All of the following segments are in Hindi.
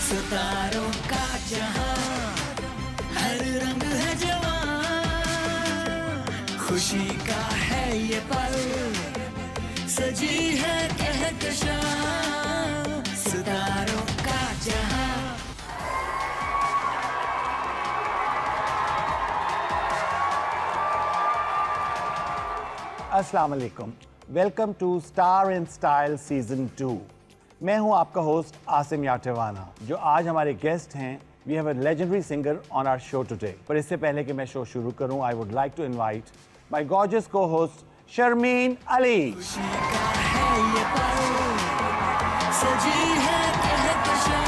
सितारों का जहां, हर रंग है जवां, खुशी का है ये पल, सजी है कहकशां, सितारों का जहां। अस्सलाम वालेकुम, welcome to star in style season 2। मैं हूं आपका होस्ट आसिम याटेवाना। जो आज हमारे गेस्ट हैं, we have a legendary singer on our show today. पर इससे पहले कि मैं शो शुरू करूं, I would like to invite my gorgeous cohost Sharmeen Ali. खुशी का है ये पल, सजी है कहकशां,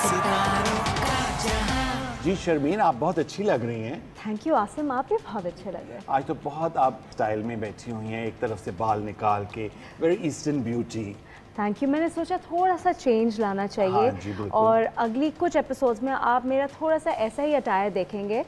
सितारों का जहां। जी शर्मीन, आप बहुत अच्छी लग रही हैं। थैंक यू आसिम, आप भी बहुत अच्छे लग रहे हैं। आज तो बहुत आप स्टाइल में बैठी हुई हैं, एक तरफ से बाल निकाल के, very eastern beauty. Thank you. मैंने सोचा थोड़ा सा चेंज लाना चाहिए। हाँ जी, बिल्कुल। और अगली कुछ एपिसोड्स में आप मेरा थोड़ा सा ऐसा ही अटायर देखेंगे,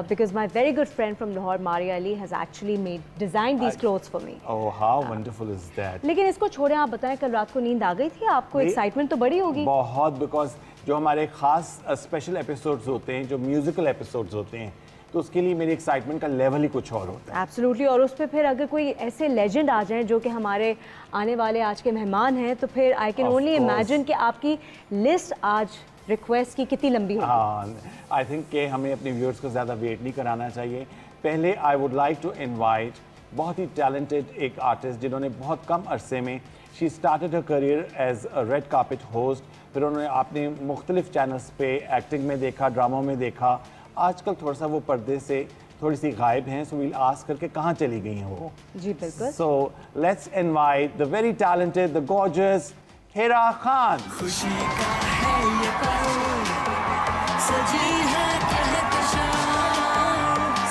because my very good friend from Lahore, Maria Ali, has actually made design these clothes for me. Oh how wonderful is that. लेकिन इसको छोड़े, आप बताएं, कल रात को नींद आ गई थी आपको? एक्साइटमेंट तो बड़ी होगी। बहुत, बिकॉज जो हमारे खास स्पेशल एपिसोड्स होते हैं, जो म्यूजिकल एपिसोड्स होते हैं, तो उसके लिए मेरी एक्साइटमेंट का लेवल ही कुछ और होता है। एब्सोल्युटली। और उस पर फिर अगर कोई ऐसे लेजेंड आ जाएं जो कि हमारे आने वाले आज के मेहमान हैं, तो फिर आई कैन ओनली इमेजिन कि आपकी लिस्ट आज रिक्वेस्ट की कितनी लंबी होगी। हाँ, आई थिंक कि हमें अपने व्यूअर्स को ज़्यादा वेट नहीं कराना चाहिए। पहले I would like to invite बहुत ही टैलेंटेड एक आर्टिस्ट जिन्होंने बहुत कम अरसे में, she started her career as a red carpet host, फिर उन्होंने आपने मुख्तलिफ चैनल्स पे एक्टिंग में देखा, ड्रामों में देखा। आजकल थोड़ा सा वो पर्दे से थोड़ी सी गायब हैं, सो वील आस्क करके कहाँ चली गई हैं वो। जी बिल्कुल। So let's invite the very talented, the gorgeous Hira Khan. खुशी का है ये पल, सजी है कहकशां,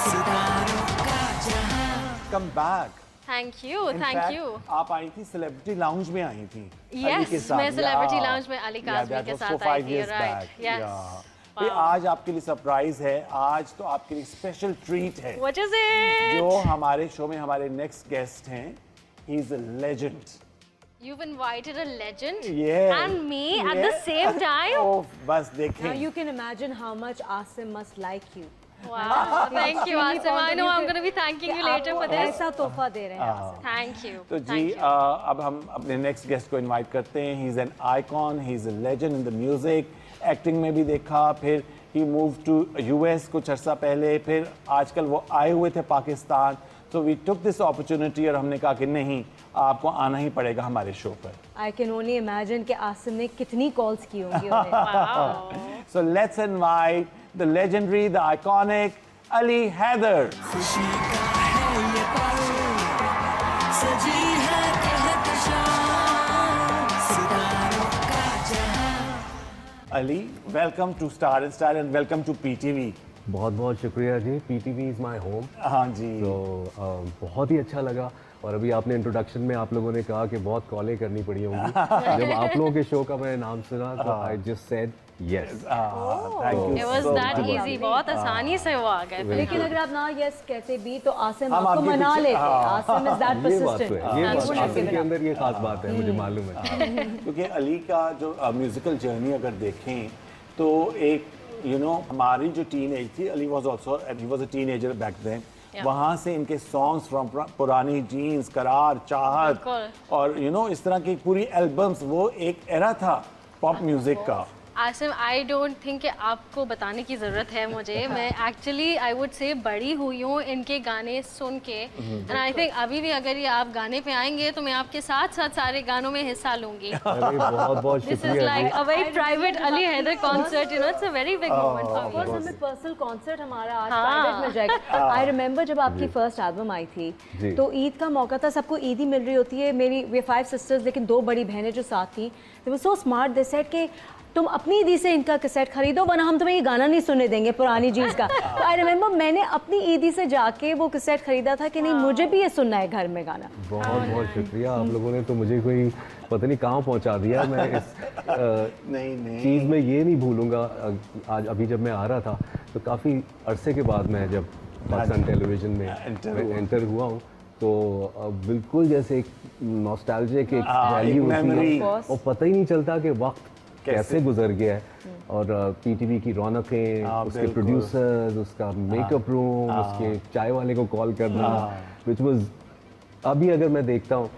सितारों का जहां। Come back. Thank you, thank you. आप आई थी सेलिब्रिटी लाउंज में आई थी। यस, मैं सेलिब्रिटी लाउंज में अली काज़मी के साथ आई थी, राइट? यस। ये आज आपके लिए सरप्राइज है, आज तो आपके लिए स्पेशल ट्रीट है। What is it? जो हमारे शो में हमारे नेक्स्ट गेस्ट हैं, he is a legend. You've invited a legend Yes. and me at the same time. ओह, बस Now देखें। you can imagine how much Asim must like you. Wow, thank you, Asim. I know I'm going to be thanking you later for this. ऐसा तोहफा दे रहे हैं Asim। Thank you. तो जी Thank you. अब हम अपने नेक्स्ट गेस्ट को इनवाइट करते हैं। He is an icon, he is a legend in the music, acting में भी देखा, फिर ही मूव टू यूएस कुछ अर्सा पहले, फिर आजकल वो आए हुए थे पाकिस्तान। तो वी टुक दिस अपॉर्चुनिटी और हमने कहा कि नहीं, आपको आना ही पड़ेगा हमारे शो पर। I can only imagine कि आसिम ने कितनी कॉल्स की होंगी उन्हें। Wow. So let's invite the legendary, the iconic Ali Haider. खुशी का है ये पल, सजी है कहकशां, सितारों का जहां। Ali, welcome to Star and Style and welcome to PTV. बहुत बहुत शुक्रिया जी। PTV is my home. हाँ जी। तो बहुत ही अच्छा लगा। और अभी आपने इंट्रोडक्शन में आप लोगों ने कहा कि बहुत कॉलें करनी पड़ी होंगी। जब आप लोगों के शो का मैंने नाम सुना तो I just said yes. Thank you. It was that easy. बहुत आसानी से वो आ गए। लेकिन अगर आप ना यस कहते भी तो आसिम हम आपको आपके मना पीछे- लेते। आसिम इज दैट ये बात तो persistent। है, ये बात आसिम के अंदर ये खास बात है, मुझे मालूम है। क्योंकि अली का जो म्यूजिकल जर्नी अगर देखें तो एक हमारी जो टीन एज थी, Ali was also, he was a teenager back then. वहाँ से इनके सॉन्ग्स फ्रॉम पुरानी जीन्स, करार, चाहत, और इस तरह की पूरी एल्बम्स, वो एक एरा था पॉप म्यूजिक का। आसिम, आई डोंट थिंक कि आपको बताने की ज़रूरत है मुझे। मैं एक्चुअली आई वुड से बड़ी हुई हूँ इनके गाने सुन के, एंड आई थिंक अभी भी अगर ये आप गाने पे आएंगे तो मैं आपके साथ साथ सारे गानों में हिस्सा लूंगी। अरे बहुत बहुत दिस इज शुक्रिया लाइक जी। A very private Ali Haider concert, it's a very big moment for me. हमें पर्सनल कॉन्सर्ट हमारा आज हाँ। प्राइवेट में जाएगा। आई रिमेंबर जब आपकी फर्स्ट एल्बम आई थी तो ईद का मौका था, सबको ईद ही मिल रही होती है। मेरी वे 5 सिस्टर्स, लेकिन 2 बड़ी बहनें जो साथ थी, दे वर सो स्मार्ट, दे सेड कि तुम अपनी ईदी से इनका कैसेट खरीदो वरना हम तुम्हें ये गाना नहीं सुनने देंगे पुरानी चीज़ का। तो आई रिमेंबर मैंने अपनी ईदी से जाके वो कैसेट खरीदा था कि नहीं मुझे भी ये सुनना है घर में गाना। बहुत बहुत शुक्रिया। आप लोगों ने तो मुझे कोई पता नहीं कहाँ पहुँचा दिया। मैं इस नहीं चीज़ में ये नहीं भूलूंगा। आज अभी जब मैं आ रहा था तो काफ़ी अरसे के बाद मैं जब पाकिस्तान टेलीविज़न में एंटर हुआ हूँ तो बिल्कुल जैसे एक नॉस्टैल्जिक एक वैल्यू होती है और पता ही नहीं चलता कि वक्त कैसे गुजर गया है, और पीटीवी की रौनकें, उसके प्रोड्यूसर्स, उसका मेकअप रूम, उसके चाय वाले को कॉल करना, विच वाज, अभी अगर मैं देखता हूँ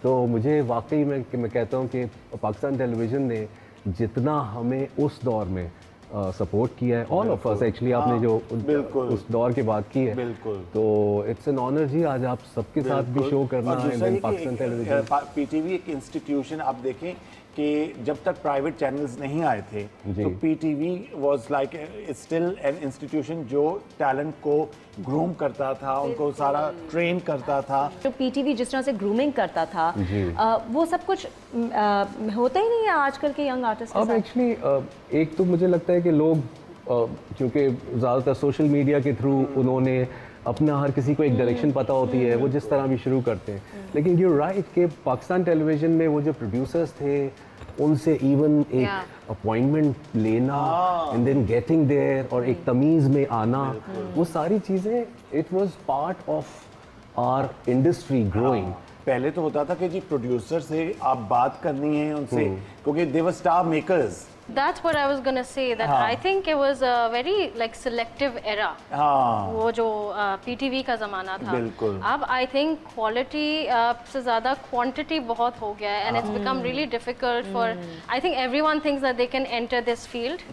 तो मुझे वाकई में मैं कहता हूँ कि पाकिस्तान टेलीविज़न ने जितना हमें उस दौर में सपोर्ट किया है, ऑल ऑफ अस एक्चुअली, आपने जो उस दौर की बात की है, तो इट्स एन ऑनर जी आज आप सबके साथ भी शो करना है पाकिस्तान टेलीविजन। पीटीवी एक इंस्टीट्यूशन, आप देखें कि जब तक प्राइवेट चैनल्स नहीं आए थे तो PTV was like still an institution जो टैलेंट को ग्रूम करता था, उनको सारा ट्रेन करता था। जो पीटीवी जिस तरह से ग्रूमिंग करता था वो सब कुछ होता ही नहीं है आजकल के यंग आर्टिस्ट के साथ। अब एक्चुअली एक तो मुझे लगता है कि लोग क्योंकि ज़्यादातर सोशल मीडिया के थ्रू उन्होंने अपना, हर किसी को एक डायरेक्शन पता होती है, वो जिस तरह भी शुरू करते हैं, लेकिन यू राइट कि पाकिस्तान टेलीविज़न में वो जो प्रोड्यूसर्स थे उनसे इवन एक अपॉइंटमेंट लेना एंड देन गेटिंग देयर और एक तमीज़ में आना, वो सारी चीज़ें it was part of our industry growing. पहले तो होता था कि जी प्रोड्यूसर से आप बात करनी है उनसे, क्योंकि they were star makers. That's what I was gonna say. That I think it was a very like selective era. वो जो PTV का ज़माना था। बिल्कुल। अब I think quality से ज़्यादा quantity बहुत हो गया है, and it's become really difficult for. I think everyone thinks that they can enter this field.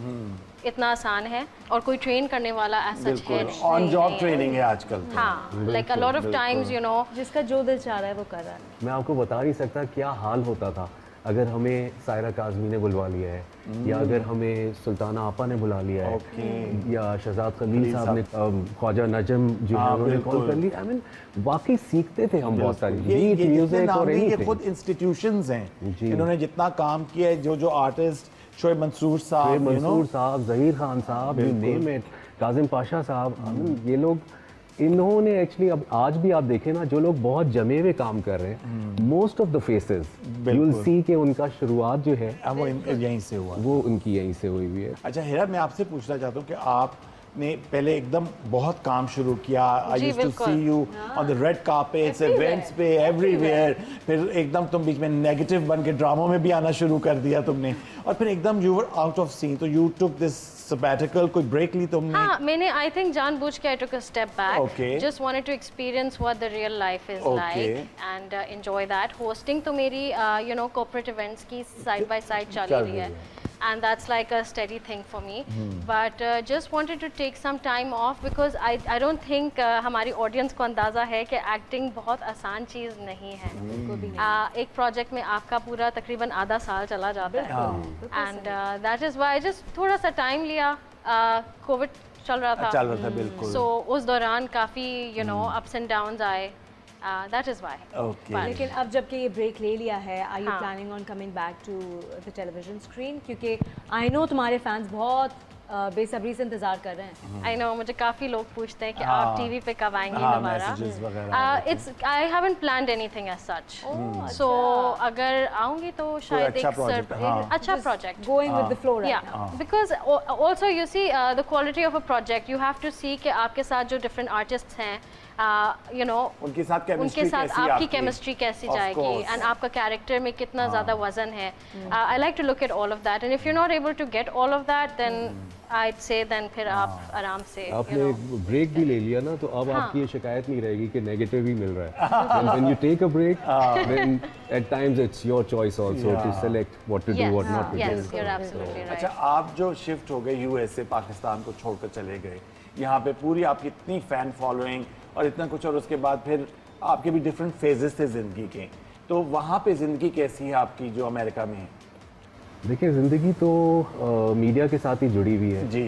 इतना आसान है और कोई ट्रेन करने वाला ऐसा है नहीं। ऑन जॉब ट्रेनिंग है आजकल। हाँ, like a lot of times you know, जिसका जो दिल चाह रहा है वो कर रहा है। मैं आपको बता नहीं सकता क्या हाल होता था अगर हमें सायरा काज़मी ने बुलवा लिया है, या अगर हमें सुल्ताना आपा ने बुला लिया है, या शहजाद खलील साहब ने, ख्वाजा नजम जो है उन्होंने कॉल कर ली। आई मीन वाकई सीखते थे हम बहुत सारी म्यूजिक और एनीथिंग। खुद इंस्टीट्यूशंस हैं इन्होंने जितना काम किया है, जो आर्टिस्ट शोएब मंसूर साहब, ज़हीर खान साहब, you name it, Kazim Pasha साहब, ये लोग, इन्होंने एक्चुअली, अब आज भी आप देखें ना, जो लोग बहुत जमे हुए काम कर रहे हैं, most of the faces you will see कि उनका शुरुआत जो है वो यहीं से हुआ, वो उनकी यहीं से हुई हुई है। अच्छा हिरा, मैं आपसे पूछना चाहता हूँ कि आपने पहले एकदम बहुत काम शुरू किया, I used to see you on the red carpets, events पे, एवरीवेयर, फिर एकदम तुम बीच में नेगेटिव बन के ड्रामों में भी आना शुरू कर दिया तुमने, और फिर एकदम you were out of scene, तो यू टुक दिस sabbatical, कोई ब्रेक ली तुमने? हाँ, मैंने I think जानबूझ के I took a step back. Just wanted to experience what the real life is like and enjoy that. Hosting तो मेरी you know corporate events की side by side चल रही है, and that's like a steady thing for me. But just wanted to take some time off because I don't think हमारी audience को अंदाज़ा है कि acting बहुत आसान चीज़ नहीं है। एक project में आपका पूरा तकरीबन आधा साल चला जाता है, and that is why I just थोड़ा सा time लिया। कोविड चल रहा था बिल्कुल, so उस दौरान काफ़ी you know ups and downs आए, that is why. लेकिन अब जबकि ये ब्रेक ले लिया है, are you planning on coming back to the television screen? क्योंकि I know तुम्हारे फैंस बहुत बेसब्री से इंतजार कर रहे हैं। I know, मुझे काफ़ी लोग पूछते हैं कि आप टीवी पे कब आएंगी दोबारा। I haven't planned anything as such. So अगर आऊँगी तो शायद एक अच्छा project. Going with the flow right now. now. Because also you see the quality of a project. You have to see कि आपके साथ जो different artists हैं, you know, उनके साथ आपकी केमिस्ट्री कैसी जाएगी, and आपका कैरेक्टर में कितना ज़्यादा वजन है। I like to look at all of that, and if you're not able to get all of that, then I'd say then फिर आप आराम से आपने ब्रेक भी ले लिया ना, तो अब आपकी ये शिकायत नहीं रहेगी कि नेगेटिव ही मिल रहा है। When you take a break, then at times it's your choice also to select what to do, what not to do. Yes, you're absolutely right. अच्छा, आप जो शिफ्ट हो गए यूएस से, पाकिस्तान को छोड़कर चले गए, यहाँ पे पूरी आपकी इतनी फैन फॉलोइंग और इतना कुछ, और उसके बाद फिर आपके भी डिफरेंट फेजेस थे ज़िंदगी के, तो वहाँ पे ज़िंदगी कैसी है आपकी जो अमेरिका में है? देखिए, ज़िंदगी तो मीडिया के साथ ही जुड़ी हुई है जी।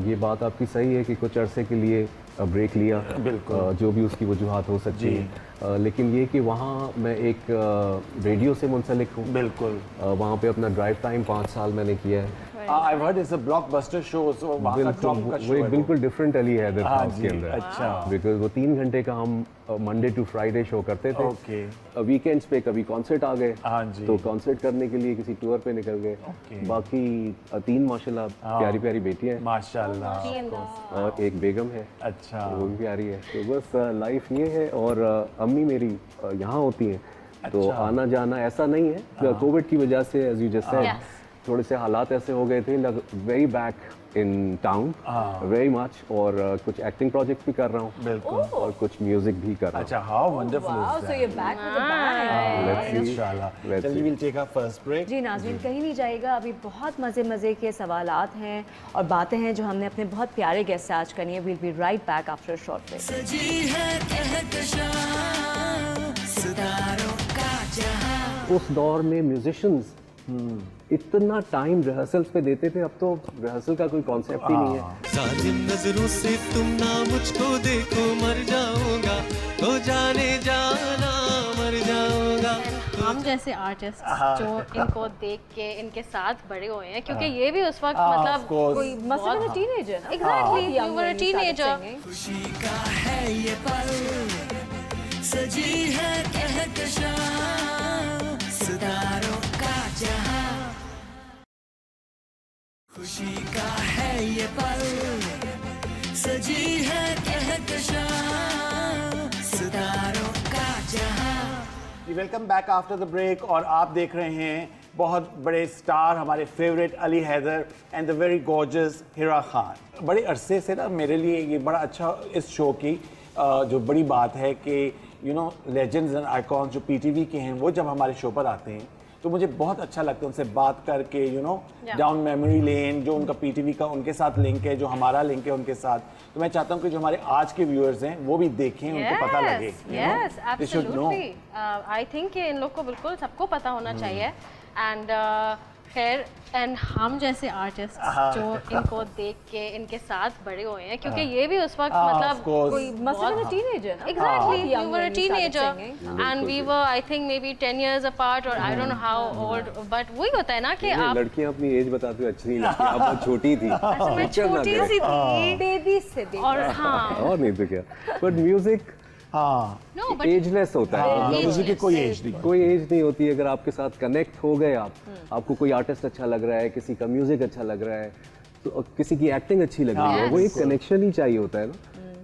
ये बात आपकी सही है कि कुछ अरसे के लिए ब्रेक लिया, बिल्कुल, जो भी उसकी वजूहात हो सकती है, लेकिन ये कि वहाँ मैं एक रेडियो से मुंसलिक हूँ, बिल्कुल, वहाँ पे अपना ड्राइव टाइम 5 साल मैंने किया है। I've heard it's a blockbuster show, so वहाँ का टॉप का शो है, वो बिल्कुल डिफरेंट अली हैदर था उसके अंदर। अच्छा, बिकॉज वो 3 घंटे का हम मंडे टू फ्राइडे शो करते थे। वीकेंड्स पे कभी कॉन्सर्ट आ गए तो कॉन्सर्ट करने के लिए किसी टूर पे निकल गए। बाकी 3 माशाल्लाह प्यारी प्यारी बेटियां हैं माशाल्लाह, और एक बेगम है, अच्छा, वो भी प्यारी है। तो बस लाइफ ये है, और अम्मी मेरी यहाँ होती हैं, तो आना जाना ऐसा नहीं है। कोविड की वजह से एज यू जस्ट सेड, थोड़े से हालात ऐसे हो गए थे, very back in town very much, और कुछ एक्टिंग प्रोजेक्ट भी कर रहा हूँ बिल्कुल, और कुछ म्यूजिक भी कर रहा हूँ। अच्छा, how wonderful wow, so you back with the bang. इंशाल्लाह। चलिए will take a first break. जी नाज़रीन, कहीं नहीं जाएगा, अभी बहुत मज़े के सवालात हैं और बातें हैं जो हमने अपने बहुत प्यारे गेस्ट से आज करनी है। Will be right back after a short break. सजी है कहकशां सितारों का जहां। उस दौर में म्यूजिशियंस इतना टाइम रिहर्सल्स पे देते थे, अब तो रिहर्सल का कोई कॉन्सेप्ट ही नहीं है। जालिम नजरों से तुम ना मुझको देखो, मर जाऊंगा तो जाने जाना, मर जाऊंगा। हम जैसे आर्टिस्ट जो इनको देख के इनके साथ बड़े हुए हैं, क्योंकि ये भी उस वक्त मतलब कोई मसलन teenager, exactly you were a teenager. खुशी का है ये पल, सजी है कहकशां सितारों का जहां। खुशी का है ये पल, सजी है कहकशां सितारों का जहां। Welcome back after the break, और आप देख रहे हैं बहुत बड़े स्टार हमारे favourite Ali Haider and the very gorgeous Hira Khan. बड़े अरसे से ना मेरे लिए ये बड़ा अच्छा इस शो की जो बड़ी बात है कि you know legends and icons जो पीटीवी के हैं वो जब हमारे शो पर आते हैं तो मुझे बहुत अच्छा लगता है उनसे बात करके, you know down memory lane, जो उनका पीटीवी का उनके साथ लिंक है, जो हमारा लिंक है उनके साथ। तो मैं चाहता हूँ कि जो हमारे आज के व्यूअर्स हैं वो भी देखें, उनको पता लगे। Yes absolutely, I think in लोग को बिल्कुल सबको पता होना चाहिए। एंड खैर, एंड हम जैसे आर्टिस्ट जो इनको देख के इनके साथ बड़े हुए हैं, क्योंकि ये भी उस वक्त मतलब कोई मसलन teenager, exactly you were a teenager and we were I think maybe 10 years apart, और I don't know how old, but वही होता है ना कि आप लड़कियां अपनी एज बताती हुई अच्छी नहीं लगती। आप बहुत छोटी थी। अच्छा, मैं छोटी सी थी, बेबी से बेबी, और हाँ और नहीं तो क्या, but music no but ageless होता है। म्यूजिक की कोई एज नहीं, कोई एज नहीं होती। अगर आपके साथ कनेक्ट हो गए आपको कोई आर्टिस्ट अच्छा लग रहा है, किसी का म्यूजिक अच्छा लग रहा है, तो किसी की एक्टिंग अच्छी लग रही है, वो एक कनेक्शन ही चाहिए होता है ना।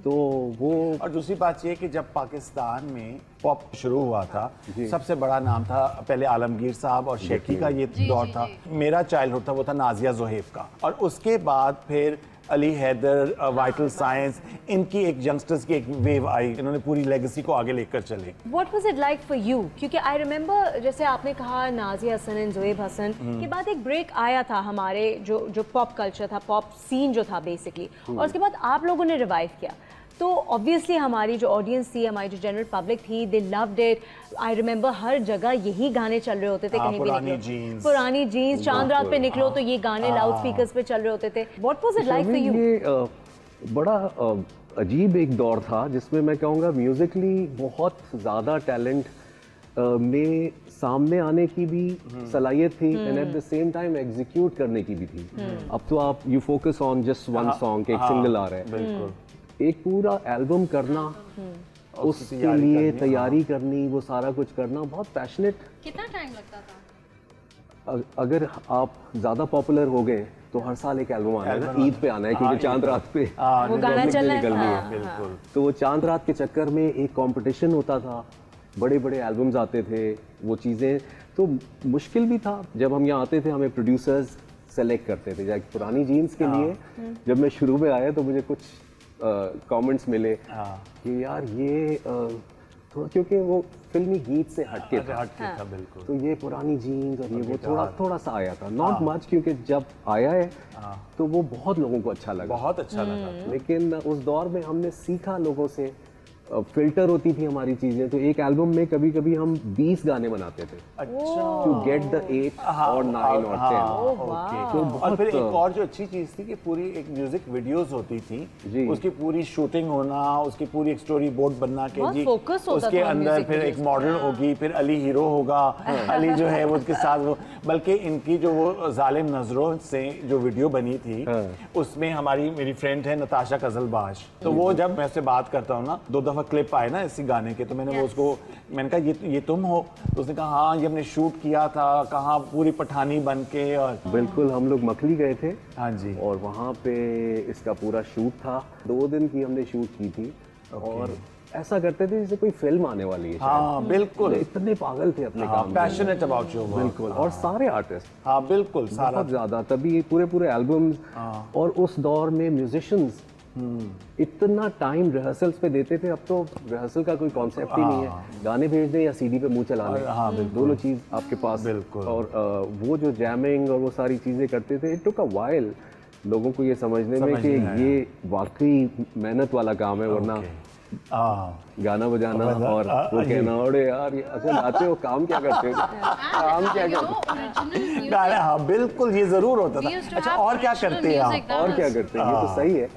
तो वो, और दूसरी बात ये कि जब पाकिस्तान में पॉप शुरू हुआ था, सबसे बड़ा नाम था पहले आलमगीर साहब और शेखी का ये दौर था। मेरा चाइल्डहुड था वो था नाजिया जोहेब का, और उसके बाद फिर अली हैदर, वाइटल साइंस, इनकी एक यंगस्टर्स की एक वेव आई, इन्होंने पूरी लेगेसी को आगे लेकर चले। What was it like for you? क्योंकि आई रिमेंबर जैसे आपने कहा नाजिया हसन एंड जोएब हसन के बाद एक ब्रेक आया था हमारे जो पॉप कल्चर था, पॉप सीन जो था बेसिकली, और उसके बाद आप लोगों ने रिवाइव किया। तो ऑब्वियसली हमारी जो ऑडियंस थी, हमारी जो जनरल पब्लिक थी, they loved it. I remember हर जगह यही गाने चल रहे होते थे, कहीं भी निकलो पुरानी जीन्स, चांद रात पे निकलो तो ये गाने लाउड स्पीकर्स पे चल रहे होते थे। What was it like for you? ये बड़ा अजीब एक दौर था जिसमें मैं कहूँगा म्यूजिकली बहुत ज़्यादा टैलेंट में सामने आने की भी सलाहियत थी, and at the same time execute करने की भी थी। अब तो आप you focus on just one song, एक सिंगल आ रहा है, बिल्कुल एक पूरा एल्बम करना, उसके लिए तैयारी करनी, वो सारा कुछ करना बहुत पैशनेट। कितना टाइम लगता था? अगर आप ज़्यादा पॉपुलर हो गए तो हर साल एक एल्बम आना है ना, ईद पे आना है, क्योंकि चांद रात पे वो गाना चलना है। बिल्कुल। तो वो चांद रात के चक्कर में एक कंपटीशन होता था, बड़े बड़े एल्बम्स आते थे, वो चीज़ें तो मुश्किल भी था। जब हम यहाँ आते थे हमें प्रोड्यूसर्स सेलेक्ट करते थे। जैसे पुरानी जीन्स के लिए जब मैं शुरू में आया तो मुझे कुछ कमेंट्स मिले कि यार ये तो क्योंकि वो फिल्मी गीत से हटके था, बिल्कुल, तो ये पुरानी जीन्स और ये वो थोड़ा सा आया था, नॉट मच, क्योंकि जब आया है तो वो बहुत लोगों को अच्छा लगा, बहुत अच्छा लगा। लेकिन उस दौर में हमने सीखा लोगों से, फिल्टर होती थी हमारी चीजें, तो एक एल्बम में कभी कभी हम 20 गाने बनाते थे टू गेट द 8 और 9 और 10। तो और फिर एक और जो अच्छी चीज थी कि पूरी एक म्यूजिक वीडियोस होती थी, उसकी पूरी शूटिंग होना, उसकी पूरी एक स्टोरी बोर्ड बनना के जी, उसके अंदर फिर एक मॉडल होगी, फिर अली हीरो होगा, अली जो है वो उसके साथ वो, बल्कि इनकी जो वो जालिम नजरों से जो वीडियो बनी थी उसमें हमारी मेरी फ्रेंड है नताशा कजलबाश, तो वो जब मैं उससे बात करता हूँ ना, 2 दफा क्लिप आए ना इसी गाने के, तो मैंने वो उसको मैंने कहा ये तुम हो? तो उसने कहा हाँ ये हमने शूट किया था, कहाँ पूरी पठानी बन के। और बिल्कुल हम लोग मखली गए थे, हाँ जी, और वहाँ पे इसका पूरा शूट था, 2 दिन की हमने शूट की थी। और ऐसा करते थे जैसे कोई फिल्म आने वाली है। हाँ बिल्कुल, इतने पागल थे अपने काम में, पैशनेट अबाउट योर वर्क। बिल्कुल। और सारे आर्टिस्ट, हाँ बिल्कुल, बहुत ज्यादा, तभी पूरे एल्बम्स। और उस दौर में म्यूजिशियंस इतना टाइम रिहर्सल्स पे देते थे। अब तो रिहर्सल का कोई कॉन्सेप्ट ही नहीं है, गाने भेज दे या सीडी पे मुंह चला ले। हाँ बिल्कुल, दोनों चीज आपके पास। बिल्कुल। और वो जो जैमिंग और वो सारी चीजें करते थे, इट टुक अ व्हाइल लोगों को ये समझने में कि ये वाकई मेहनत वाला काम है। वरना गाना बजाना और वो कहना, अरे यार अच्छा गाते हो, काम क्या करते हो, काम क्या करते हो। हाँ बिल्कुल, ये जरूर होता था। अच्छा, और क्या करते हैं आप? और क्या करते हैं, ये तो सही है।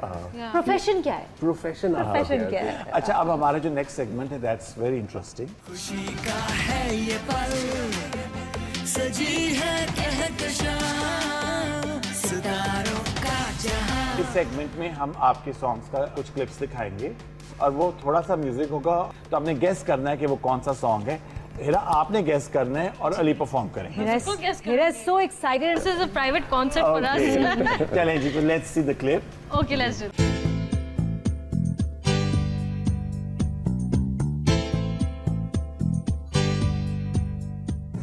प्रोफेशन क्या है? प्रोफेशन क्या है? अच्छा, अब हमारा जो नेक्स्ट सेगमेंट है, दैट्स वेरी इंटरेस्टिंग। खुशी का है ये पल, सजी है कहकशां, सितारों का जहां। इस सेगमेंट में हम आपके सॉन्ग्स का कुछ क्लिप्स दिखाएंगे और वो थोड़ा सा म्यूजिक होगा, तो आपने गेस करना है कि वो कौन सा सॉन्ग है। हिरा, आपने गेस करना है और अली परफॉर्म करेंगे। Hira is so excited. This is a private concert for us. चलें जी, तो let's see the clip. Okay, let's do it.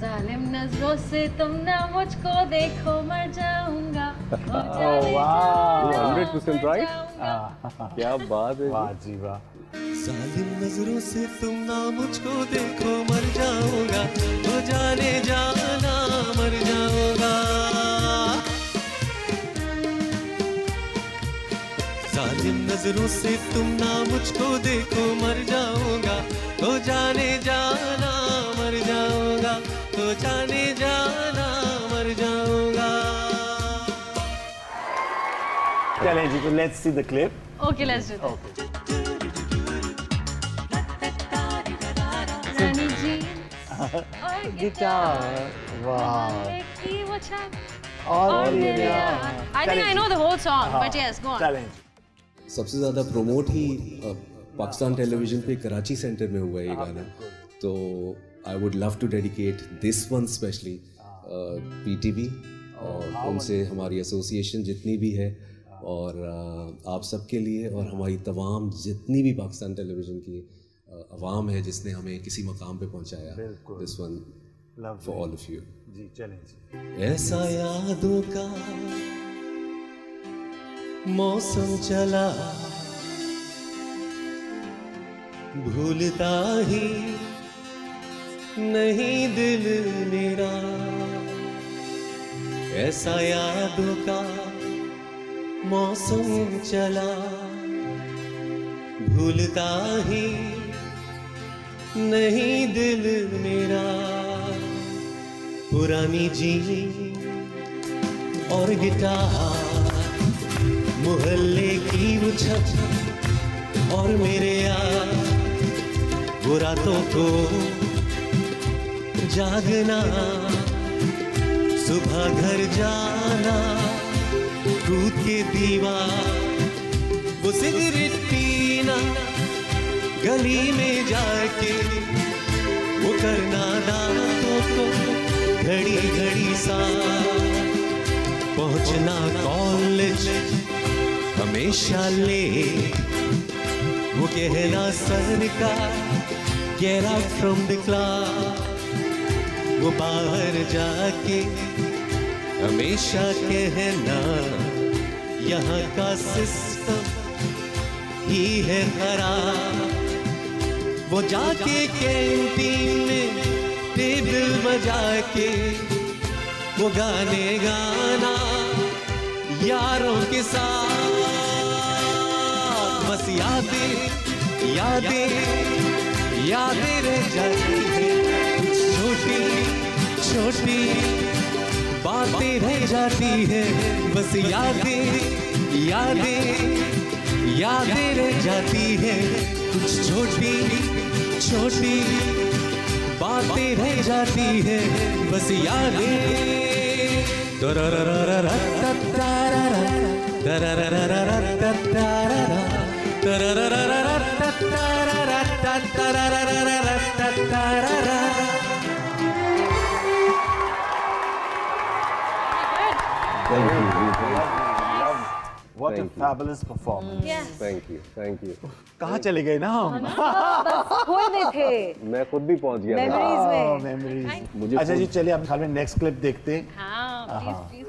जालिम नजरों से तुम ना मुझको देखो, मर जाऊंगा। 100% राइट। क्या बात है, वाह जी वाह। जालिम नजरों से तुम ना मुझको देखो, मर जाऊंगा, तो जाने जाना मर जाऊंगा। जालिम नजरों से तुम ना मुझको देखो, मर जाऊंगा, तो जाने जाना मर जाऊंगा, तो जाने जाना मर जाऊंगा। चलें जी, तो let's see the clip. Okay, let's do that. रानी जी और गिटार, वाह। की वो छाप और मेरे यार। I think I know the whole song, but yes, go on. चलें। सबसे ज़्यादा प्रमोट ही पाकिस्तान टेलीविज़न पे कराची सेंटर में हुआ है ये गाना। तो I would love to dedicate this one specially PTV और उनसे हमारी एसोसिएशन जितनी भी है, और आप सबके लिए, और हमारी तमाम जितनी भी पाकिस्तान टेलीविज़न की अवाम है जिसने हमें किसी मकाम पे पहुंचाया। This one for all of you. जी चलें जी। ऐसा यादों का मौसम चला, भूलता ही नहीं दिल मेरा। ऐसा यादों का मौसम चला, भूलता ही नहीं दिल मेरा। पुरानी जीनी और गिटार, मोहल्ले की वो छत और मेरे यार, वो रातों को जागना, सुबह घर जाना, कूद के दीवार, वो सिगरेट पीना, गली में जाके वो करना दांतों को घड़ी घड़ी सा, पहुंचना कॉलेज हमेशा ले, वो कहना सर का get out from the club, वो बाहर जाके हमेशा कहना यहाँ का सिस्टम ही है खराब। वो जाके कैंटीन में टेबल बजा के वो गाने गाना यारों के साथ, बस यादें यादें यादें रह जाती हैं, कुछ छोटी छोटी बातें रह जाती है, बस यादें यादें यादें रह जाती है, कुछ छोटी छोटी बातें रह जाती है, बस यादें। What a fabulous performance. Yes. Thank you कहाँ चले गए ना हम? बस खोए में थे मैं खुद भी पहुंच गया था। मेमोरीज में। मेमोरीज। मुझे अच्छा जी, चलिए हम खाली नेक्स्ट क्लिप देखते हैं। हाँ, प्लीज।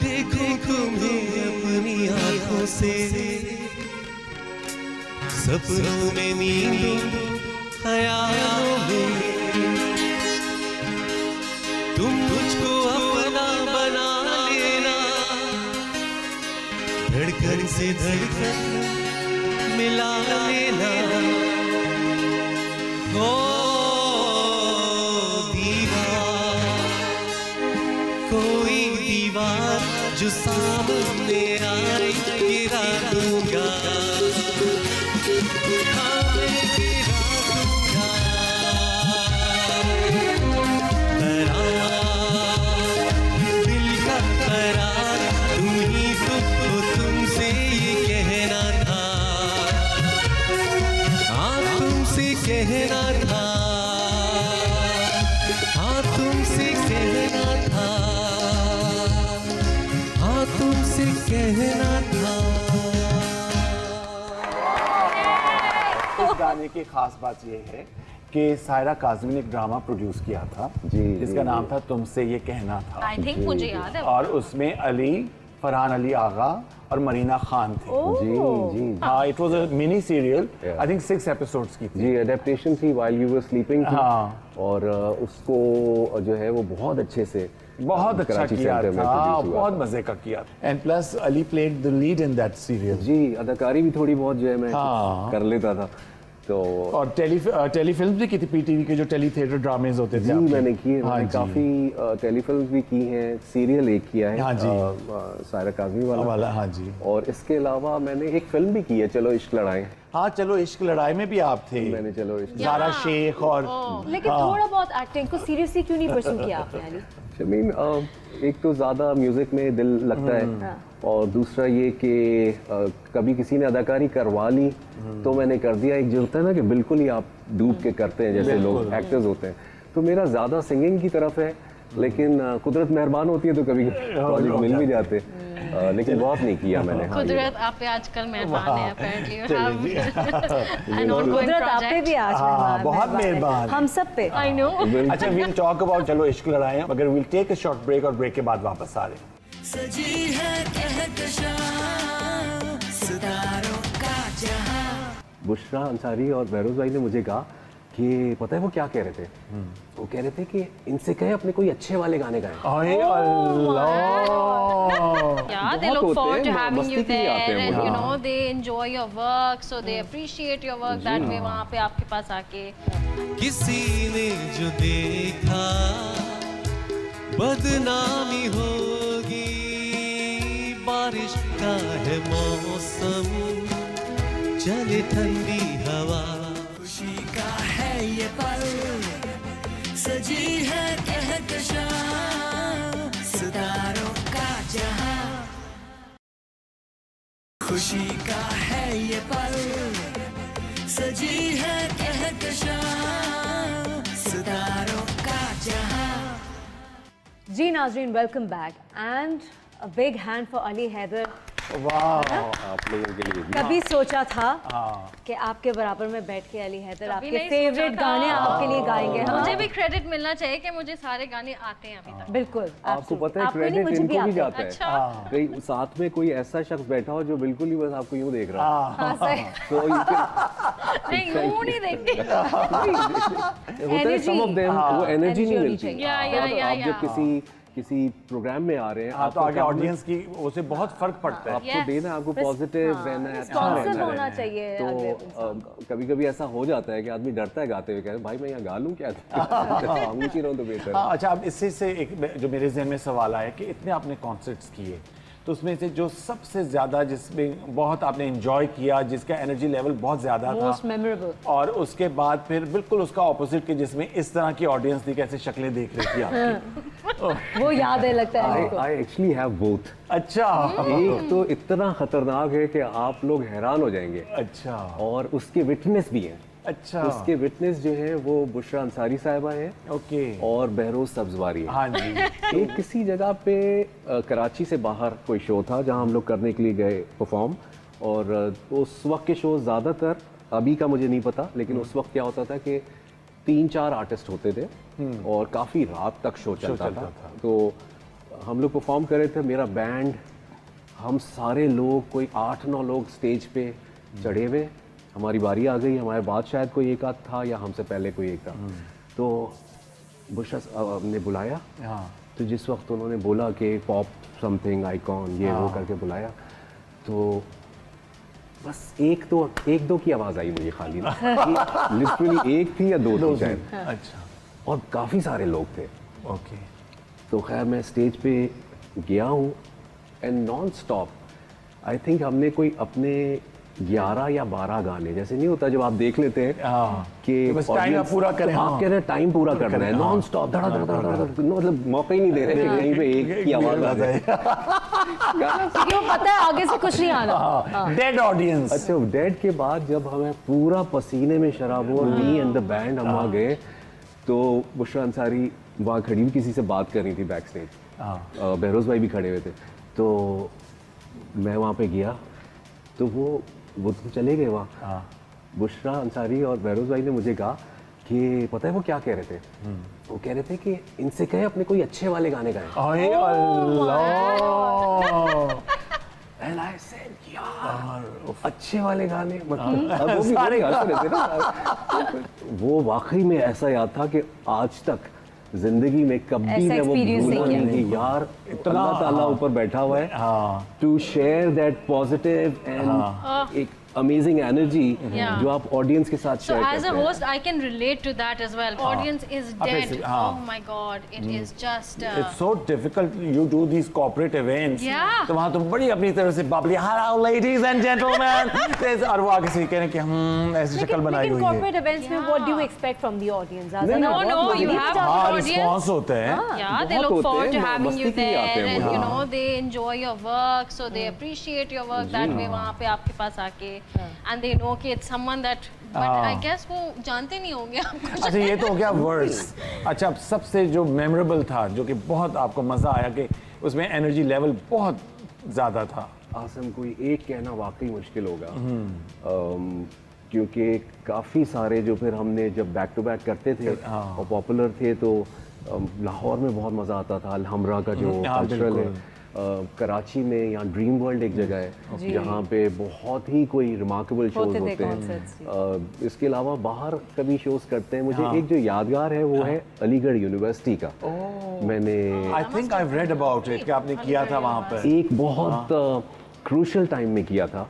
देखो तुम्हें अपनी आंखों से, सपनों में, नींदों, ख्यालों में, तुम मुझको अपना बना लेना, धड़कन से धड़कन मिला लेना। ओ दीवार, कोई दीवार जो सामने आए गिरा दूंगा, दिल का करार तुम ही तो, तुमसे ये कहना था, हाँ तुमसे कहना था, हाँ तुमसे कहना था, हाँ तुमसे कहना था। इस गाने की खास बात ये है कि सायरा काज़मी ने एक ड्रामा प्रोड्यूस किया था जिसका नाम था तुमसे ये कहना था। आई थिंक मुझे याद है। और उसमें अली, फरहान अली आगा और मरीना खान थे। जी हाँ, it was a mini serial, I think 6 episodes की थी। जी, एडेप्टेशन थी व्हाइल यू वर स्लीपिंग। हाँ, और उसको जो है वो बहुत अच्छे से बहुत अच्छा किया था, बहुत मजे का किया। And plus Ali played the lead in that serial. जी, अदाकारी भी थोड़ी बहुत जो है मैं कर लेता था। तो और टेलीफिल्म भी की थी, पीटीवी के जो टेली थिएटर ड्रामेज होते थे। जी, मैंने किए, मैंने काफी टेलीफिल्म भी की हैं, सीरियल एक किया है। हाँ जी, सायरा काज़मी वाला। हाँ जी। और इसके अलावा मैंने एक फिल्म भी की है, चलो इश्क लड़ाई। हाँ, चलो इश्क लड़ाई में भी आप थे। मैंने चलो इश्क ज़ारा शेख और लेकिन थोड़ा बहुत एक्टिंग को सीरियसली क्यों नहीं परस्यू किया आपने अली? शमीन, एक तो ज़्यादा म्यूज़िक में दिल लगता है और दूसरा ये कि कभी किसी ने अदाकारी करवा ली तो मैंने कर दिया। एक जो होता है ना कि बिल्कुल ही आप डूब के करते हैं जैसे लोग एक्टर्स होते हैं, तो मेरा ज़्यादा सिंगिंग की तरफ है, लेकिन कुदरत मेहरबान होती है तो कभी प्रोजेक्ट मिल भी जाते, लेकिन बहुत नहीं किया मैंने। कुदरत आप पे आजकल मेहरबान है apparently। कुदरत आप पे भी आज मेहरबान, बहुत मेहरबान, हम सब पे। I know। अच्छा, we'll talk about चलो इश्क लड़ाई, मगर we'll take a short break और ब्रेक के बाद वापस आ रहे हैं। सजी है कहकशां सितारों का जहां। बुशरा अंसारी और बहरोज भाई ने मुझे कहा कि पता है वो क्या कह रहे थे? वो कह रहे थे कि इनसे कहे अपने कोई अच्छे वाले गाने गाएं। अरे अल्लाह, Yeah, they look forward to having you there, and you know they enjoy your work, so they appreciate your work that way। वहाँ पे आपके पास आके किसी ने जो देखा बदनामी होगी, बारिश का है मौसम, चले ठंडी हवा, खुशी का है ये पल, सजी है कहकशां सितारों का जहां। खुशी का है ये पल, सजी है कहकशां सितारों का जहां। जी नाज़रीन, welcome back and a big hand for Ali Haider. वाह, आप लोगों के लिए भी। कभी सोचा था कि आपके बराबर में बैठ के अली हैदर आपके फेवरेट गाने आपके लिए गाएंगे? मुझे भी क्रेडिट मिलना चाहिए कि मुझे सारे गाने आते हैं अभी तक। बिल्कुल, आपको पता है क्रेडिट इनको भी जाता है। अच्छा। कहीं साथ में कोई ऐसा शख्स बैठा हो जो बिल्कुल ही बस आपको यूं देख रहा है, हाँ, सही। तो नहीं, यूं नहीं देखते। होता है सम ऑफ देम, वो एनर्जी नहीं मिलती। या आप जब किसी प्रोग्राम में आ रहे हैं, तो आगे ऑडियंस की उससे बहुत फर्क पड़ता है। आपको देना, आपको पॉजिटिव रहना है, अच्छा रहना होना है। चाहिए। तो कभी कभी ऐसा हो जाता है कि आदमी डरता है गाते हुए, कहता है भाई मैं यहाँ गा लूँ क्या, खामोशी रहूँ तो बेहतर। अच्छा, अब इससे एक जो मेरे जहन में सवाल आया कि इतने आपने कॉन्सर्ट्स किए, तो उसमें से जो सबसे ज्यादा जिसमें बहुत आपने एंजॉय किया, जिसका एनर्जी लेवल बहुत ज्यादा था, मोस्ट मेमोरेबल, और उसके बाद फिर बिल्कुल उसका ऑपोजिट के जिसमें इस तरह की ऑडियंस थी, कैसे शक्लें देख रही थी आपकी? वो याद है लगता है। I actually have both. अच्छा, एक तो इतना खतरनाक है कि आप लोग हैरान हो जाएंगे, अच्छा, और उसके विटनेस भी हैं। अच्छा। उसके विटनेस जो है वो बुशरा अंसारी साहिबा है ओके और बहरोज सब्जवारी है। हाँ जी। एक किसी जगह पे कराची से बाहर कोई शो था जहां हम लोग करने के लिए गए परफॉर्म, और उस वक्त के शो ज़्यादातर, अभी का मुझे नहीं पता, लेकिन उस वक्त क्या होता था कि 3-4 आर्टिस्ट होते थे और काफ़ी रात तक शो चलता था। तो हम लोग परफॉर्म कर रहे थे, मेरा बैंड, हम सारे लोग, कोई 8-9 लोग स्टेज पे चढ़े हुए, हमारी बारी आ गई, हमारे बाद शायद कोई एक आध था या हमसे पहले कोई एक था। तो बुशरा ने बुलाया, तो जिस वक्त उन्होंने बोला कि पॉप समथिंग आइकॉन ये वो करके बुलाया, तो बस एक दो की आवाज़ आई मुझे खाली, लिटरली एक थी या दो थी शायद। अच्छा। और काफ़ी सारे लोग थे। ओके। तो खैर मैं स्टेज पे गया हूँ and non stop I think हमने कोई अपने 11 या 12 गाने, जैसे नहीं होता जब आप देख लेते हैं कि बस टाइम पूरा करें, आप कह रहे हैं टाइम पूरा करना है, नॉन स्टॉप धड़ा धड़ा धड़ा, मतलब मौका ही नहीं दे रहे कि कहीं पे एक की आवाज आ जाए। क्यों पता है आगे से कुछ नहीं आना। Dead audience. अच्छा, डेड के बाद जब हमें पूरा पसीने में शराब हुआ, मी एंड द बैंड हम वहाँ गए, तो बुशरा अंसारी वहाँ खड़ी हुई किसी से बात कर रही थी बैक स्टेज, बहरोज भाई भी खड़े हुए थे। तो मैं वहाँ पे गया तो वो तो चले गए वहाँ। बुशरा अंसारी और बहरोज भाई ने मुझे कहा कि पता है वो क्या कह रहे थे, वो कह रहे थे कि इनसे कहे अपने कोई अच्छे वाले गाने गाएं। अरे अल्लाह। And I said, यार अच्छे वाले गाने, मतलब अब वो भी सारे हंस रहे थे ना। वो वाकई में ऐसा याद था कि आज तक जिंदगी में कभी मैं वो भूला नहीं कि यार अल्लाह ताला ऊपर बैठा हुआ है to share that positive and एक अमेजिंग एनर्जी जो आप ऑडियंस के साथ शेयर करते हैं। So as a host, I can relate to that as well. Audience is dead. Oh my God, it is just. It's so difficult. You do these corporate events. Yeah. तो वहाँ तो बड़ी अपनी तरफ से Babli, hello ladies and gentlemen. और वो आगे से कह रहे हैं कि ऐसी शक्ल बनाई हुई है। लेकिन corporate events में what do you expect from the audience? No, you have audience. Response होता है। Yeah, they look forward to having you there, and you know they enjoy your work, so they appreciate your work that way. वहाँ पे आपके पास आके. And they know कि it's someone that, but I guess वो जानते नहीं होंगे आपको। अच्छा, ये तो हो गया वर्ड्स। अच्छा, अब सबसे जो मेमोरेबल था, जो कि बहुत आपको मजा आया कि उसमें एनर्जी लेवल बहुत ज्यादा था। आसम, कोई एक कहना वाकई मुश्किल होगा, क्योंकि काफ़ी सारे जो फिर हमने जब बैक टू बैक करते थे और पॉपुलर थे, तो लाहौर में बहुत मज़ा आता था। अलहमरा का जो कल्चरल है, कराची में यहाँ ड्रीम वर्ल्ड एक जगह है जहाँ पे बहुत ही कोई रिमार्केबल शोज होते हैं। इसके अलावा बाहर कभी शोज करते हैं। मुझे एक जो यादगार है वो है अलीगढ़ यूनिवर्सिटी का। मैंने I think I read about it कि आपने किया था वहाँ पर, एक बहुत क्रूशल टाइम में किया था,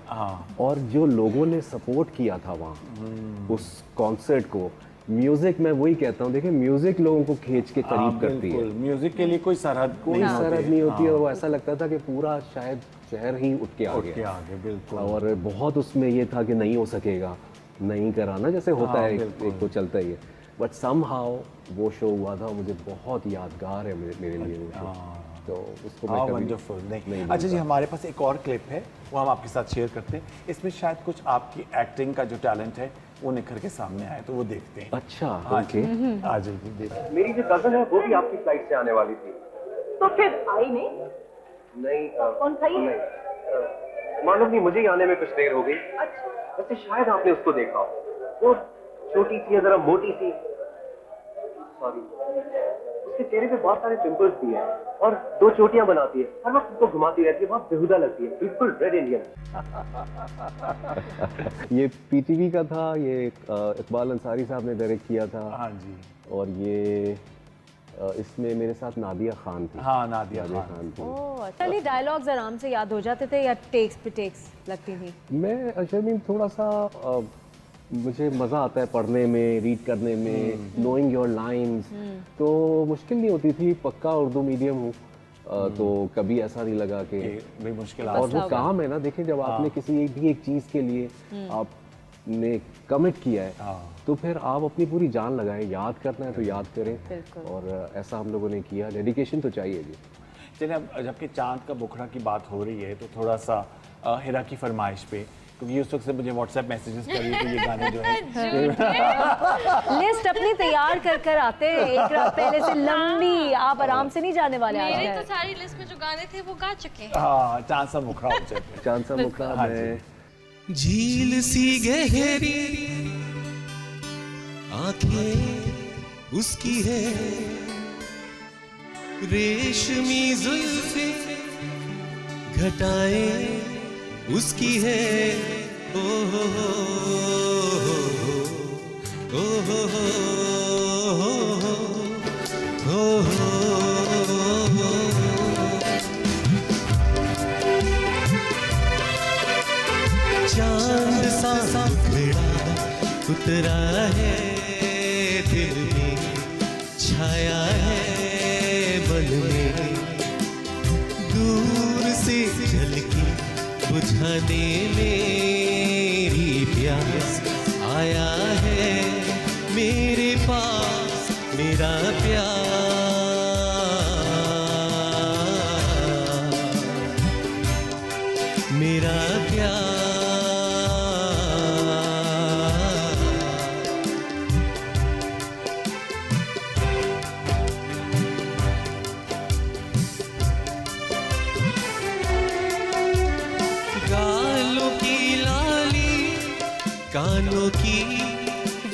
और जो लोगों ने सपोर्ट किया था वहाँ उस कॉन्सर्ट को, म्यूजिक, मैं वही कहता हूँ, देखिए म्यूजिक लोगों को खींच के करीब करती है। म्यूजिक के लिए कोई सरहद नहीं होती है। वो ऐसा लगता था कि पूरा शायद शहर ही उठ के आ गया। बिल्कुल। और बहुत उसमें ये था कि नहीं हो सकेगा, नहीं कराना, जैसे होता है एक तो चलता ही है। बट समहाउ वो शो हुआ था, मुझे बहुत यादगार है मेरे लिए वो शो। तो उसको मैं वंडरफुल नहीं। अच्छा जी, हमारे पास एक और क्लिप है, वो हम आपके साथ शेयर करते हैं। इसमें शायद कुछ आपकी एक्टिंग का जो टैलेंट है वो निखर के सामने आए, तो वो देखते हैं। अच्छा, ओके, आ जाइए। मेरी जो कजन है वो भी आपकी फ्लाइट से आने वाली थी, तो फिर आई नहीं? नहीं, कौन सा ही? मालूम नहीं, मुझे ही आने में कुछ देर हो गई। अच्छा, वैसे शायद आपने उसको देखा हो, वो छोटी सी, जरा मोटी सी, सॉरी, उसके चेहरे पे बहुत सारे पिंपल्स भी हैं और 2 चोटियां बनाती है, हर वक्त उसको घुमाती रहती है, बहुत बेहुदा लगती है, बिल्कुल रेड इंडियन। ये पीटीवी का था, ये इकबाल अंसारी साहब ने डायरेक्ट किया था। हाँ जी। और ये इसमें मेरे साथ नादिया खान थी। हाँ, नादिया खान थी। ओह, चलिए डायलॉग्स आराम से याद हो जाते थे या टेक्स पे टेक्स लगती थी? मैं शर्मीन थोड़ा सा मुझे मज़ा आता है पढ़ने में, रीड करने में, नोइंग योर लाइंस, तो मुश्किल नहीं होती थी। पक्का उर्दू मीडियम हूँ, तो कभी ऐसा नहीं लगा कि भाई मुश्किल। और वो काम है ना, देखिए जब आपने किसी भी एक चीज़ के लिए आपने कमिट किया है, तो फिर आप अपनी पूरी जान लगाएं। याद करना है तो याद करें, और ऐसा हम लोगों ने किया। डेडिकेशन तो चाहिए जी। चलिए, अब जबकि चांद का बुखड़ा की बात हो रही है, तो थोड़ा सा हिरा की फरमाइश पे क्योंकि उस वक्त से मुझे व्हाट्सएप मैसेजेस कर रही है कि ये गाने जो है लिस्ट अपनी तैयार कर आते हैं एक रात पहले से लंबी, आप आराम से नहीं जाने वाले। मेरी तो सारी लिस्ट में जो गाने थे वो गा चुके हैं। हाँ, चांद सा मुखड़ा चांद सा मुखड़ा में झील सी गहरी आंखें उसकी है, रेशमी जुल्फे घटाएं उसकी है। ओ हो हो ओ हो हो चांद सा मुखड़ा उतरा है दिल में, छाया है मन में, दूर से झलकी बुझाने मेरी प्यास आया है मेरे पास मेरा प्यार, मेरा प्यार। कानों की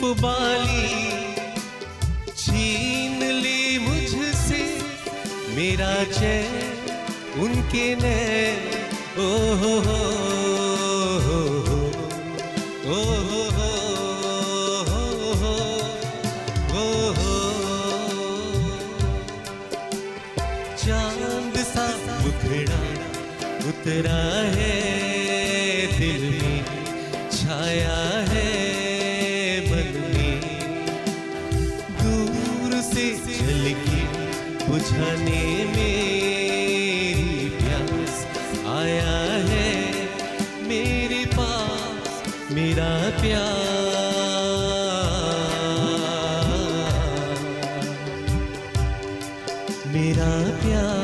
वो बाली छीन ली मुझसे मेरा चैन उनके नैन। ओ हो हो ओ हो हो चांद सा मुखड़ा उतरा है दिल में, छाया है मन में, दूर से झलकी बुझाने मेरी प्यास आया है मेरे पास मेरा प्यार, मेरा प्यार।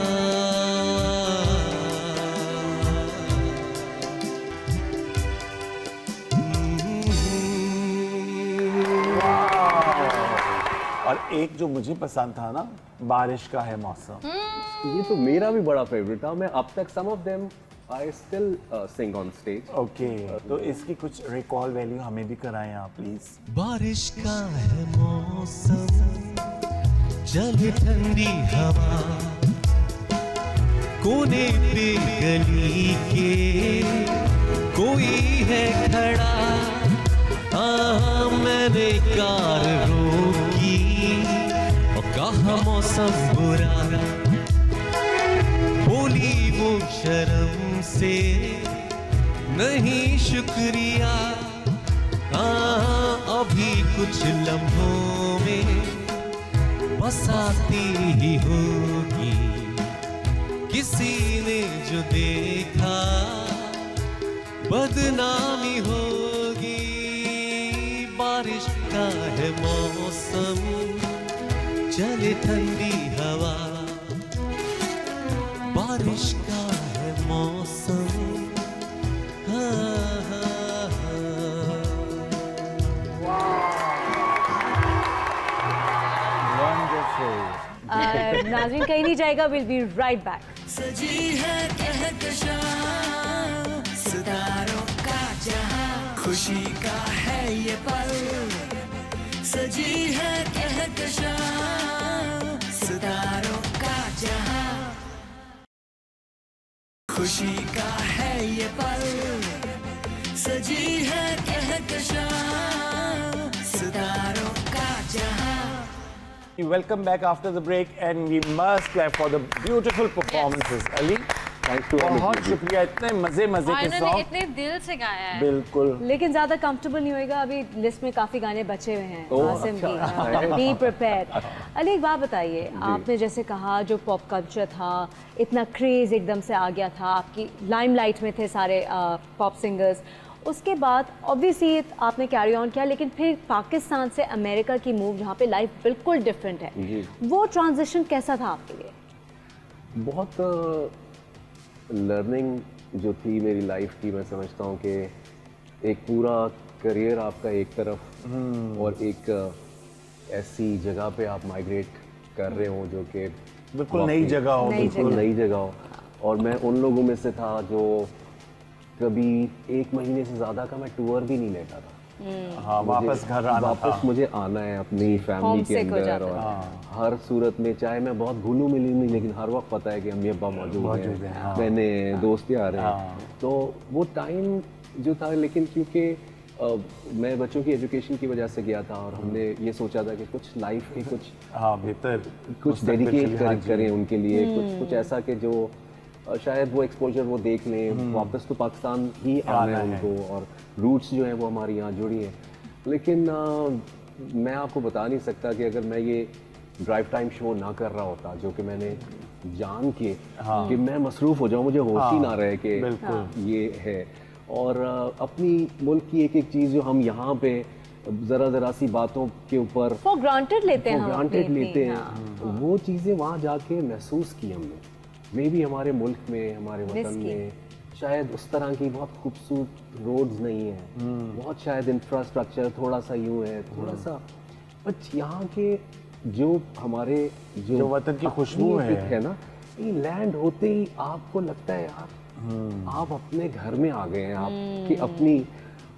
और एक जो मुझे पसंद था ना, बारिश का है मौसम, ये तो मेरा भी बड़ा फेवरेट था। मैं अब तक some of them I still sing on stage. Okay, तो इसकी कुछ रिकॉल वैल्यू हमें भी कराएं आप प्लीज। बारिश का है मौसम, चले ठंडी हवा, कोने पे गली के कोई है खड़ा, मैंने कार रोकी और कहा मौसम बुरा, बोली वो शर्म से नहीं शुक्रिया, अभी कुछ लम्हों में बसाती ही होगी, किसी ने जो देखा बदनामी होगी। बारिश का है मौसम, चले ठंडी हवा, बारिश का है मौसम। नाज़रीन कहीं नहीं जाएगा, विल बी राइट बैक। सजी है कहकशां सितारों का जहां, खुशी का है ये पल, सजी है कहकशां सितारों का जहां, खुशी का है ये पल, सजी है कहकशां सितारों का जहां। Welcome back after the break and we must clap for the beautiful performances. Ali, Thanks to बहुत शुक्रिया, इतने मजे के सॉन्ग, इतने दिल से गाया है। बिल्कुल। लेकिन ज्यादा कंफर्टेबल नहीं होएगा, अभी लिस्ट में काफी गाने बचे हुए हैं। आसिम भी, अच्छा। Be prepared. अली एक बात बताइए, आपने जैसे कहा जो पॉप कल्चर था, इतना क्रेज एकदम से आ गया था, आपकी लाइमलाइट में थे सारे पॉप सिंगर्स, उसके बाद ऑब्वियसली आपने कैरी ऑन किया, लेकिन फिर पाकिस्तान से अमेरिका की मूव जहाँ पे लाइफ बिल्कुल डिफरेंट है, वो ट्रांजिशन कैसा था आपके लिए? बहुत लर्निंग जो थी मेरी लाइफ की, मैं समझता हूँ कि एक पूरा करियर आपका एक तरफ और एक ऐसी जगह पे आप माइग्रेट कर रहे हो जो कि बिल्कुल नई जगह हो, बिल्कुल नई जगह हो। और मैं उन लोगों में से था जो कभी 1 महीने से ज़्यादा का मैं टूर भी नहीं लेता था। हाँ, वापस घर आना वापस मुझे आना है अपनी फैमिली के अंदर, और हर सूरत में चाहे मैं बहुत घुलूं मिलूं नहीं, लेकिन हर वक्त पता है कि अम्मी अब्बा मौजूद हैं, मैंने दोस्त आ रहे हैं। तो वो टाइम जो था, लेकिन क्योंकि मैं बच्चों की एजुकेशन की वजह से गया था और हमने ये सोचा था कि कुछ लाइफ के कुछ बेहतर कुछ डेडिकेट करें उनके लिए, कुछ ऐसा कि जो शायद वो एक्सपोजर वो देख लें, वापस तो पाकिस्तान ही आना है उनको, और रूट्स जो हैं वो हमारी यहाँ जुड़ी हैं। लेकिन मैं आपको बता नहीं सकता कि अगर मैं ये ड्राइव टाइम शो ना कर रहा होता, जो कि मैंने जान के कि मैं मसरूफ़ हो जाऊँ, मुझे होश ही ना रहे कि ये है, और अपनी मुल्क की एक एक चीज़ जो हम यहाँ पे ज़रा सी बातों के ऊपर फॉर ग्रांटेड लेते हैं, वो चीज़ें वहाँ जाके महसूस की हमने। मे भी हमारे मुल्क में, हमारे वतन में शायद उस तरह की बहुत खूबसूरत रोड्स नहीं है, बहुत शायद इंफ्रास्ट्रक्चर थोड़ा सा यूँ है, थोड़ा सा, बट यहाँ के जो हमारे जो वतन की खुशबू है ना, ये लैंड होते ही आपको लगता है यार आप अपने घर में आ गए हैं, आपकी अपनी।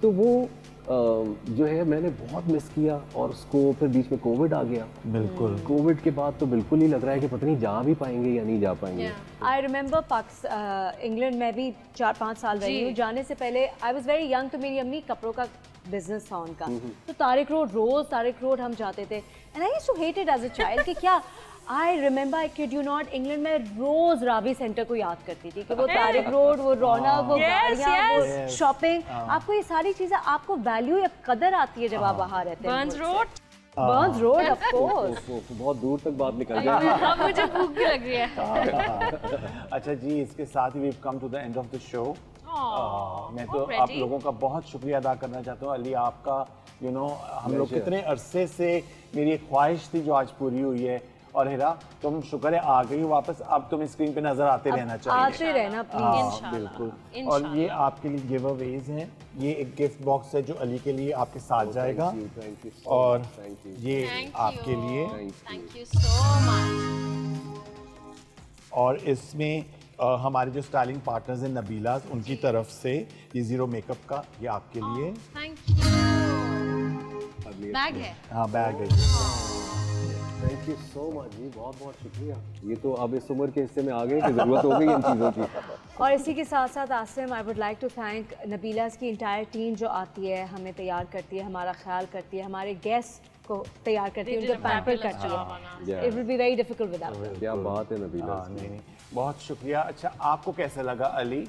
तो वो जो है मैंने बहुत मिस किया, और उसको फिर बीच में कोविड आ गया। बिल्कुल कोविड के बाद तो बिल्कुल ही लग रहा है कि पता नहीं जा भी पाएंगे या नहीं जा पाएंगे। आई रिमेंबर इंग्लैंड में भी 4-5 साल रही हूँ। जाने से पहले आई वॉज वेरी यंग, तो मेरी अम्मी कपड़ों का बिजनेस था उनका, तो तारिक रोड हम जाते थे, and I used to hate it as a child कि क्या। I remember, I kid you not, England में रोज रावी सेंटर को याद करती थी कि वो तारिक रोड, वो रौनक, वो गाड़ियाँ, वो शॉपिंग, आपको ये सारी चीजें, आपको वैल्यू या कदर आती है जब आप बाहर रहते हैं। बर्न्स रोड ऑफ कोर्स, बहुत दूर तक बात निकल गई। अब मुझे भूख भी लग रही है। अच्छा जी, इसके साथ ही we come to the end of the show. मैं तो आप लोगों का बहुत शुक्रिया अदा करना चाहता हूँ। अली, आपका हम लोग कितने अरसे से मेरी एक ख्वाहिश थी जो आज पूरी हुई है, और हिरा तुम शुक्र है आ गई वापस, अब तुम्हें स्क्रीन पे नजर आते रहना चाहिए, आते रहना प्लीज। बिल्कुल। और ये आपके लिए गिव अवेज हैं, ये एक गिफ्ट बॉक्स है जो अली के लिए आपके साथ जाएगा, और ये आपके लिए, थैंक यू सो मच। और इसमें हमारे जो स्टाइलिंग पार्टनर्स हैं नबीला, उनकी तरफ से ये जीरो मेकअप का ये आपके लिए थैंक यू। बैग है? हाँ, बैग है। थैंक यू सो मच जी, बहुत बहुत शुक्रिया। ये तो अब इस उम्र के हिस्से में आ गए कि ज़रूरत हो गई इन चीज़ों की। और इसी के साथ साथ Asim, I would like to thank Nabila's की इंटायर टीम जो आती है, हमें तैयार करती है, हमारा ख्याल करती है, हमारे गेस्ट को तैयार करती है, उनको पैम्पर करती है। It will be very difficult without. क्या बात है नबीला। नहीं, बहुत शुक्रिया। अच्छा, आपको कैसा लगा अली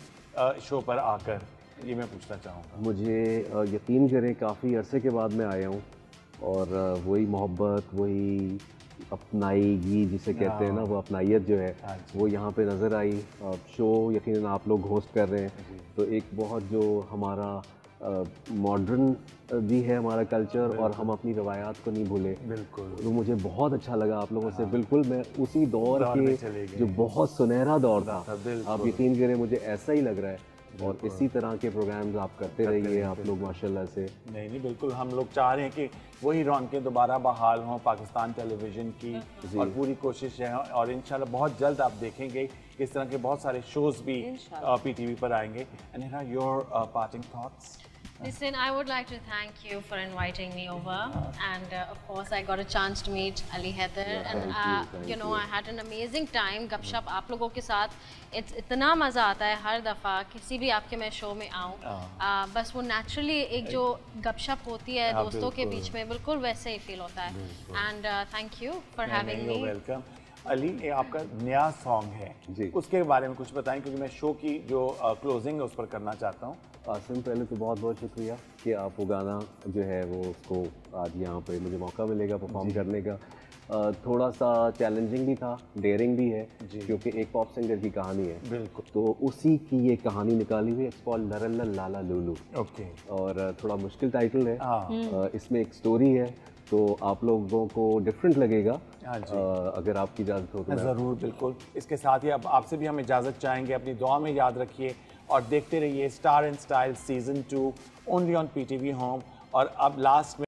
शो पर आकर, ये मैं पूछना चाहूँगा। मुझे यकीन करें काफ़ी अरसे के बाद मैं आया हूँ, और वही मोहब्बत, वही अपनाईगी जिसे कहते हैं ना, वो अपनाइयत जो है वो यहाँ पे नज़र आई। शो यकीनन आप लोग होस्ट कर रहे हैं, तो एक बहुत जो हमारा मॉडर्न भी है हमारा कल्चर, और हम अपनी रवायात को नहीं भूले। बिल्कुल। तो मुझे बहुत अच्छा लगा आप लोगों से। बिल्कुल मैं उसी दौर के जो बहुत सुनहरा दौर था, आप यकीन करें मुझे ऐसा ही लग रहा है, और इसी तरह के प्रोग्राम्स आप करते रहिए आप लोग माशाल्लाह से। नहीं, बिल्कुल हम लोग चाह रहे हैं कि वही रौनकें दोबारा बहाल हों पाकिस्तान टेलीविज़न की, और पूरी कोशिश है, और इंशाल्लाह बहुत जल्द आप देखेंगे इस तरह के बहुत सारे शोज़ भी PTV पर आएंगे। And your parting thoughts? Listen, I would like to thank you for inviting me over, and of course I got a chance to meet Ali Heather, and you know I had an amazing time गपशप आप लोगों के साथ। इतना मज़ा आता है हर दफ़ा किसी भी आपके मैं शो में आऊँ, बस वो नेचुरली एक जो गपशप होती है दोस्तों के बीच में, बिल्कुल वैसे ही फील होता है। And thank you for having me. Welcome. Ali, ये आपका नया सॉन्ग है जी, उसके बारे में कुछ बताएं, क्योंकि मैं शो की जो क्लोजिंग है उस पर करना चाहता हूँ। आसिम, पहले तो बहुत बहुत शुक्रिया कि आप वो गाना जो है वो उसको आज यहाँ पे मुझे मौका मिलेगा परफॉर्म करने का। थोड़ा सा चैलेंजिंग भी था, डेयरिंग भी है, क्योंकि एक पॉप सिंगर की कहानी है। बिल्कुल। तो उसी की ये कहानी निकाली हुई है, इट्स कॉल्ड लरल्ला लाला लूलू। ओके। और थोड़ा मुश्किल टाइटल है, इसमें एक स्टोरी है, तो आप लोगों को डिफरेंट लगेगा। अगर आपकी इजाज़त हो तो ज़रूर, बिल्कुल। इसके साथ ही अब आपसे भी हम इजाज़त चाहेंगे, अपनी दुआ में याद रखिए, और देखते रहिए star and style season 2 only on PTV home. और अब लास्ट में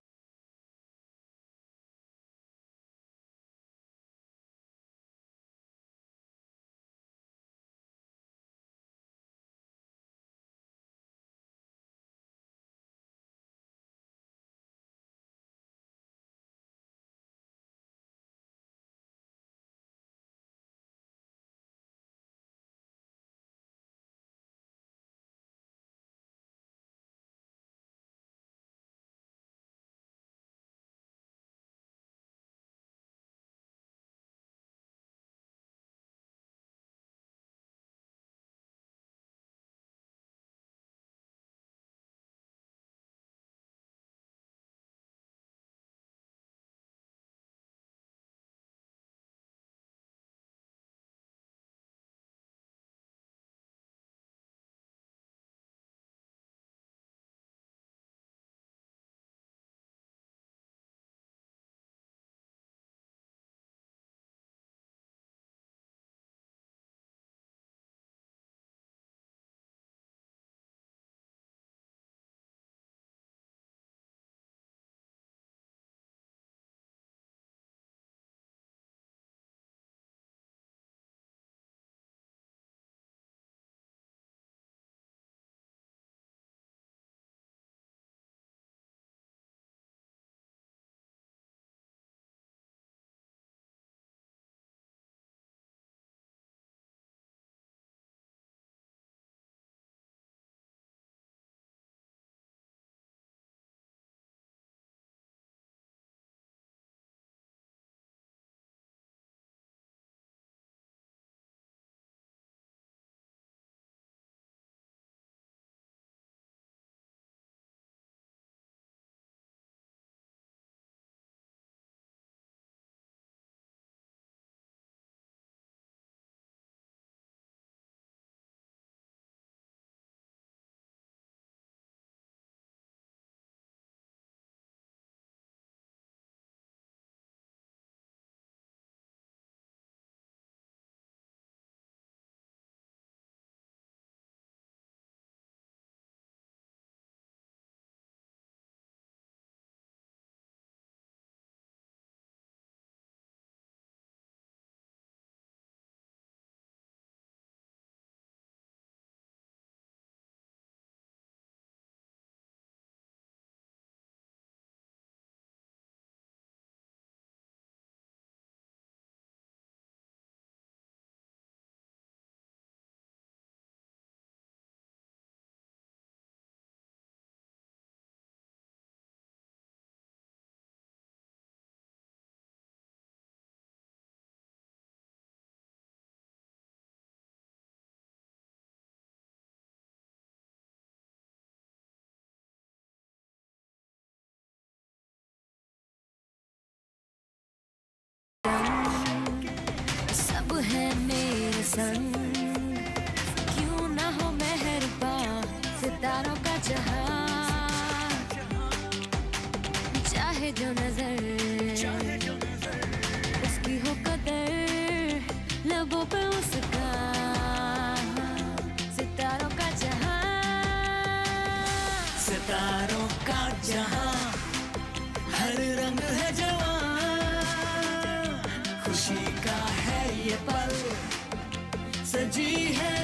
सब है मेरे संग, क्यों ना हो मेहरबान सितारों का जहां, चाहे जो नजर उसकी हो कदर, लबों पे उसका सितारों का जहां, सितारों का जहां, हर रंग है जवां, खुशी का है ये पल, सजी है